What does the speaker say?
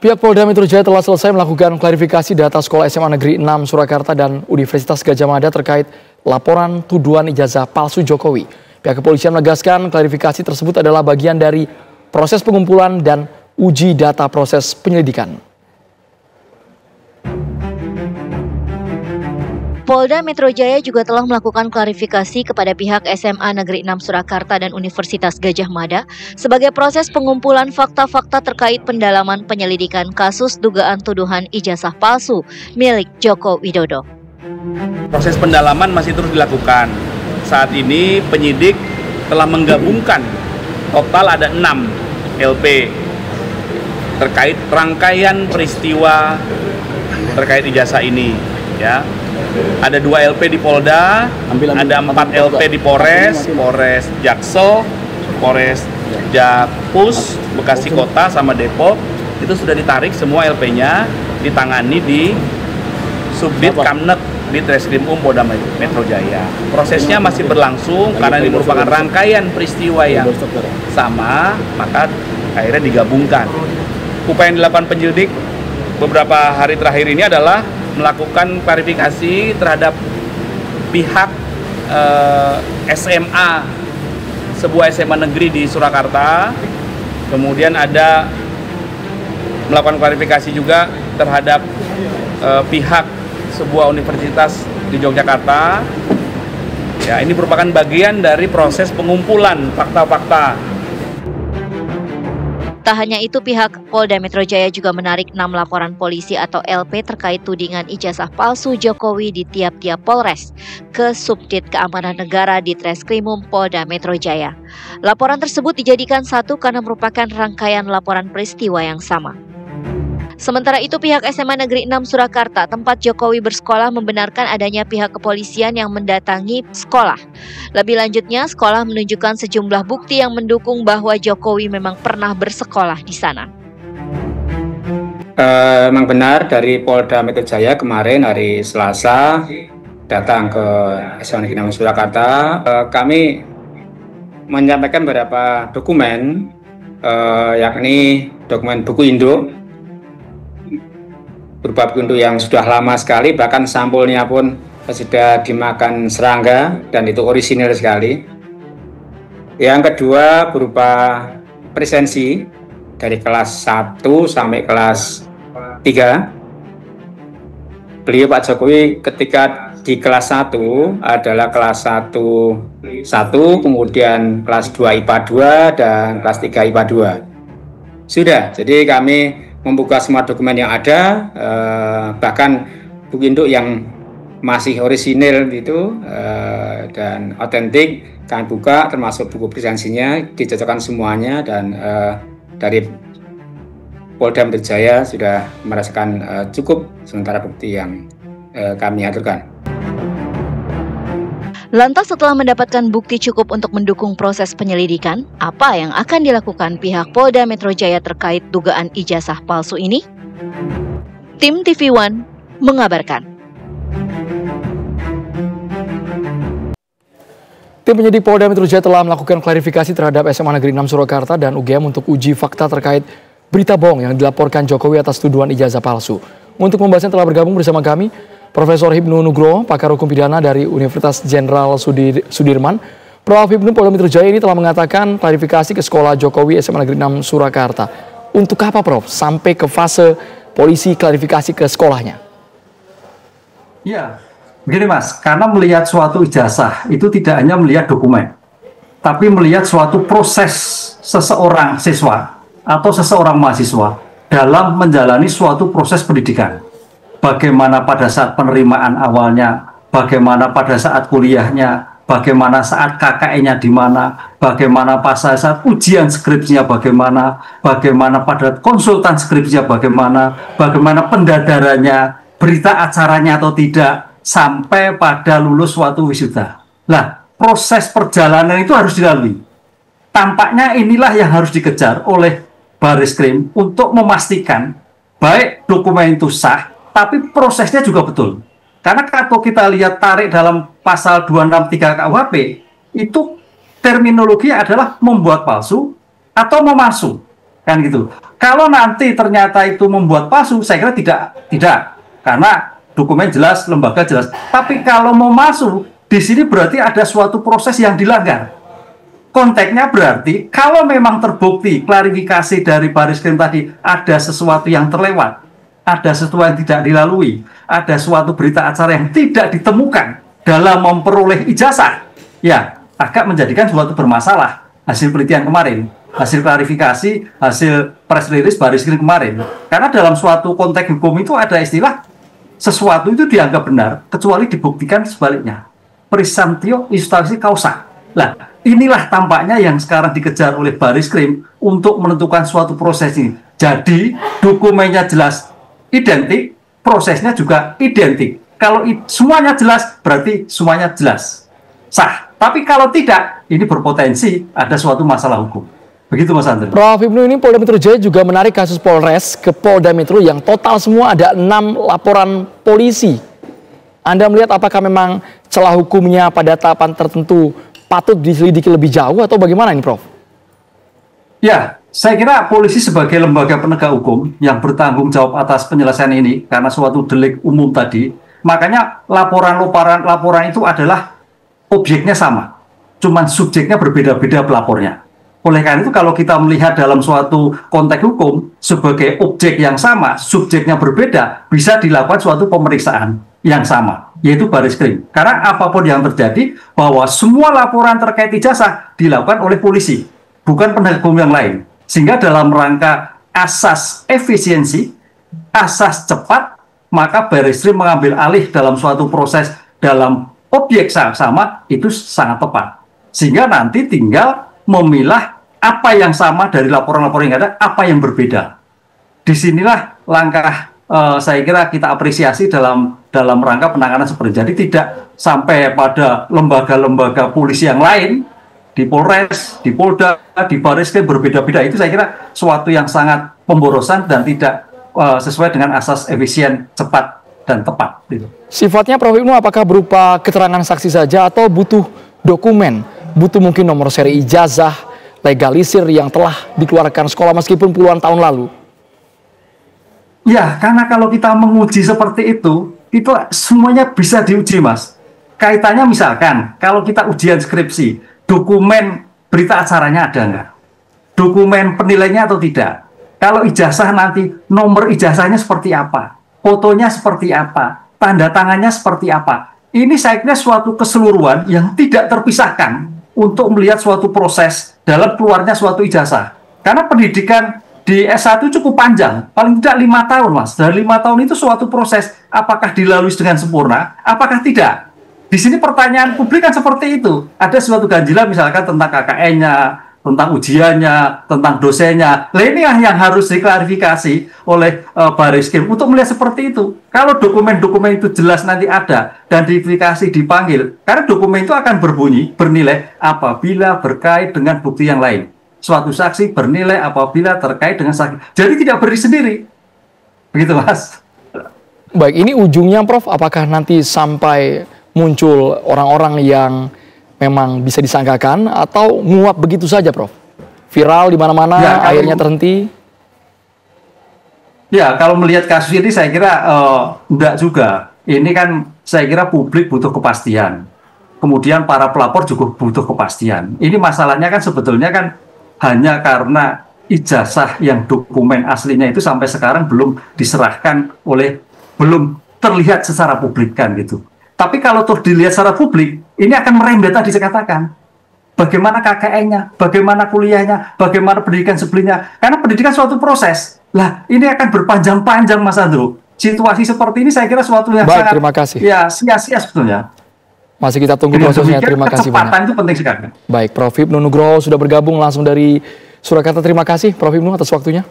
Pihak Polda Metro Jaya telah selesai melakukan klarifikasi data sekolah SMA Negeri 6 Surakarta dan Universitas Gadjah Mada terkait laporan tuduhan ijazah palsu Jokowi. Pihak kepolisian menegaskan klarifikasi tersebut adalah bagian dari proses pengumpulan dan uji data proses penyelidikan. Polda Metro Jaya juga telah melakukan klarifikasi kepada pihak SMA Negeri 6 Surakarta dan Universitas Gadjah Mada sebagai proses pengumpulan fakta-fakta terkait pendalaman penyelidikan kasus dugaan tuduhan ijazah palsu milik Joko Widodo. Proses pendalaman masih terus dilakukan. Saat ini penyidik telah menggabungkan total ada 6 LP terkait rangkaian peristiwa terkait ijazah ini, ya. Ada 2 LP di Polda, ada 4 LP di Polres Jaksel, Polres Jakpus, Bekasi Kota sama Depok. Itu sudah ditarik semua LP-nya, ditangani di Subdit Kamnek di Treskrimum Polda Metro Jaya. Prosesnya masih berlangsung karena ini merupakan rangkaian peristiwa yang sama, maka akhirnya digabungkan. Upaya yang dilakukan penyelidik beberapa hari terakhir ini adalah melakukan klarifikasi terhadap pihak SMA, sebuah SMA negeri di Surakarta. Kemudian ada melakukan klarifikasi juga terhadap pihak sebuah universitas di Yogyakarta. Ya, ini merupakan bagian dari proses pengumpulan fakta-fakta. Tak hanya itu, pihak Polda Metro Jaya juga menarik 6 laporan polisi atau LP terkait tudingan ijazah palsu Jokowi di tiap-tiap Polres ke Subdit Keamanan Negara di Treskrimum Polda Metro Jaya. Laporan tersebut dijadikan satu karena merupakan rangkaian laporan peristiwa yang sama. Sementara itu, pihak SMA Negeri 6 Surakarta, tempat Jokowi bersekolah, membenarkan adanya pihak kepolisian yang mendatangi sekolah. Lebih lanjutnya, sekolah menunjukkan sejumlah bukti yang mendukung bahwa Jokowi memang pernah bersekolah di sana. Memang benar, dari Polda Metro Jaya kemarin hari Selasa datang ke SMA Negeri 6 Surakarta. Kami menyampaikan beberapa dokumen, yakni dokumen buku induk, berupa buku induk yang sudah lama sekali, bahkan sampulnya pun sudah dimakan serangga dan itu orisinil sekali. Yang kedua berupa presensi dari kelas 1 sampai kelas 3. Beliau Pak Jokowi ketika di kelas 1 adalah kelas 1, kemudian kelas 2 IPA 2 dan kelas 3 IPA 2. Sudah, jadi kami membuka semua dokumen yang ada, bahkan buku induk yang masih orisinil itu dan otentik kami buka, termasuk buku presensinya, dicocokkan semuanya, dan dari Polda Metro Jaya sudah merasakan cukup sementara bukti yang kami aturkan. Lantas setelah mendapatkan bukti cukup untuk mendukung proses penyelidikan, apa yang akan dilakukan pihak Polda Metro Jaya terkait dugaan ijazah palsu ini? Tim TV One mengabarkan. Tim penyidik Polda Metro Jaya telah melakukan klarifikasi terhadap SMA Negeri 6 Surakarta dan UGM untuk uji fakta terkait berita bohong yang dilaporkan Jokowi atas tuduhan ijazah palsu. Untuk membahasnya telah bergabung bersama kami Profesor Hipnu Nugroho, pakar hukum pidana dari Universitas Jenderal Sudirman. Prof. Hipnu, Polda Metro Jaya ini telah mengatakan klarifikasi ke sekolah Jokowi SMA Negeri 6 Surakarta. Untuk apa, Prof? Sampai ke fase polisi klarifikasi ke sekolahnya? Ya, begini Mas, karena melihat suatu ijazah itu tidak hanya melihat dokumen, tapi melihat suatu proses seseorang siswa atau seseorang mahasiswa dalam menjalani suatu proses pendidikan. Bagaimana pada saat penerimaan awalnya, bagaimana pada saat kuliahnya, bagaimana saat KKN-nya di mana, bagaimana pada saat ujian skripsinya bagaimana, bagaimana pada konsultan skripsinya bagaimana pendadarannya, berita acaranya atau tidak, sampai pada lulus suatu wisuda. Nah, proses perjalanan itu harus dilalui. Tampaknya inilah yang harus dikejar oleh Baris-Krim untuk memastikan baik dokumen itu sah, tapi prosesnya juga betul. Karena kalau kita lihat tarik dalam pasal 263 KUHP, itu terminologi adalah membuat palsu atau memalsu. Kan gitu. Kalau nanti ternyata itu membuat palsu, saya kira tidak, karena dokumen jelas, lembaga jelas. Tapi kalau mau masuk, di sini berarti ada suatu proses yang dilanggar. Konteksnya berarti kalau memang terbukti klarifikasi dari Baris Krim tadi ada sesuatu yang terlewat, ada sesuatu yang tidak dilalui, ada suatu berita acara yang tidak ditemukan dalam memperoleh ijazah, ya agak menjadikan suatu bermasalah hasil penelitian kemarin, hasil klarifikasi, hasil press release Baris Krim kemarin. Karena dalam suatu konteks hukum itu ada istilah sesuatu itu dianggap benar kecuali dibuktikan sebaliknya. Presumptio iustasi causa. Nah, inilah tampaknya yang sekarang dikejar oleh Baris Krim untuk menentukan suatu proses ini. Jadi, dokumennya jelas identik, prosesnya juga identik. Kalau semuanya jelas, berarti semuanya jelas. Sah. Tapi kalau tidak, ini berpotensi ada suatu masalah hukum. Begitu Mas Andre. Prof. Ibnu, ini Polda Metro Jaya juga menarik kasus Polres ke Polda Metro yang total semua ada 6 laporan polisi. Anda melihat apakah memang celah hukumnya pada tahapan tertentu patut diselidiki lebih jauh atau bagaimana ini, Prof? Ya, saya kira polisi sebagai lembaga penegak hukum yang bertanggung jawab atas penyelesaian ini karena suatu delik umum tadi, makanya laporan itu adalah objeknya sama, cuman subjeknya berbeda-beda pelapornya. Oleh karena itu kalau kita melihat dalam suatu konteks hukum sebagai objek yang sama, subjeknya berbeda, bisa dilakukan suatu pemeriksaan yang sama, yaitu Baris Krim. Karena apapun yang terjadi, bahwa semua laporan terkait ijazah dilakukan oleh polisi, bukan penegak hukum yang lain. Sehingga dalam rangka asas efisiensi, asas cepat, maka Baris Krim mengambil alih dalam suatu proses dalam objek sama, itu sangat tepat. Sehingga nanti tinggal memilah apa yang sama dari laporan-laporan yang ada, apa yang berbeda. Disinilah langkah saya kira kita apresiasi dalam rangka penanganan seperti ini. Jadi tidak sampai pada lembaga-lembaga polisi yang lain, di Polres, di Polda, di Baris Krim berbeda-beda. Itu saya kira suatu yang sangat pemborosan dan tidak sesuai dengan asas efisien, cepat, dan tepat. Gitu. Sifatnya Prof. Ibnu apakah berupa keterangan saksi saja atau butuh dokumen? Butuh mungkin nomor seri ijazah, legalisir yang telah dikeluarkan sekolah meskipun puluhan tahun lalu? Ya, karena kalau kita menguji seperti itu semuanya bisa diuji, Mas. Kaitannya misalkan, kalau kita ujian skripsi, dokumen berita acaranya ada nggak? Dokumen penilainya atau tidak? Kalau ijazah nanti, nomor ijazahnya seperti apa? Fotonya seperti apa? Tanda tangannya seperti apa? Ini saya kira suatu keseluruhan yang tidak terpisahkan untuk melihat suatu proses dalam keluarnya suatu ijazah. Karena pendidikan di S1 cukup panjang, paling tidak 5 tahun, Mas. Dari 5 tahun itu suatu proses, apakah dilalui dengan sempurna, apakah tidak? Di sini pertanyaan publik kan seperti itu. Ada suatu ganjilan misalkan tentang KKN-nya, tentang ujiannya, tentang dosennya. Nah, ini yang harus diklarifikasi oleh Baris Krim untuk melihat seperti itu. Kalau dokumen-dokumen itu jelas nanti ada dan diverifikasi dipanggil, karena dokumen itu akan berbunyi, bernilai apabila berkait dengan bukti yang lain. Suatu saksi bernilai apabila terkait dengan saksi. Jadi tidak berdiri sendiri. Begitu, Mas. Baik, ini ujungnya, Prof, apakah nanti sampai muncul orang-orang yang memang bisa disangkakan atau nguap begitu saja, Prof? Viral di mana-mana, ya, akhirnya terhenti? Ya, kalau melihat kasus ini saya kira enggak juga. Ini kan saya kira publik butuh kepastian. Kemudian para pelapor juga butuh kepastian. Ini masalahnya kan sebetulnya kan hanya karena ijazah yang dokumen aslinya itu sampai sekarang belum diserahkan belum terlihat secara publik kan gitu. Tapi kalau terus dilihat secara publik, ini akan merembet tadi saya katakan. Bagaimana KKN-nya, bagaimana kuliahnya, bagaimana pendidikan sebelumnya. Karena pendidikan suatu proses. Lah, ini akan berpanjang-panjang, Mas Andrew. Situasi seperti ini saya kira suatu yang baik, sangat terima kasih. Ya sia-sia sebetulnya. Masih kita tunggu prosesnya. Terima kasih banyak. Kecepatan itu penting sekali. Baik, Prof. Ibnu Nugroho sudah bergabung langsung dari Surakarta. Terima kasih, Prof. Ibnu, atas waktunya.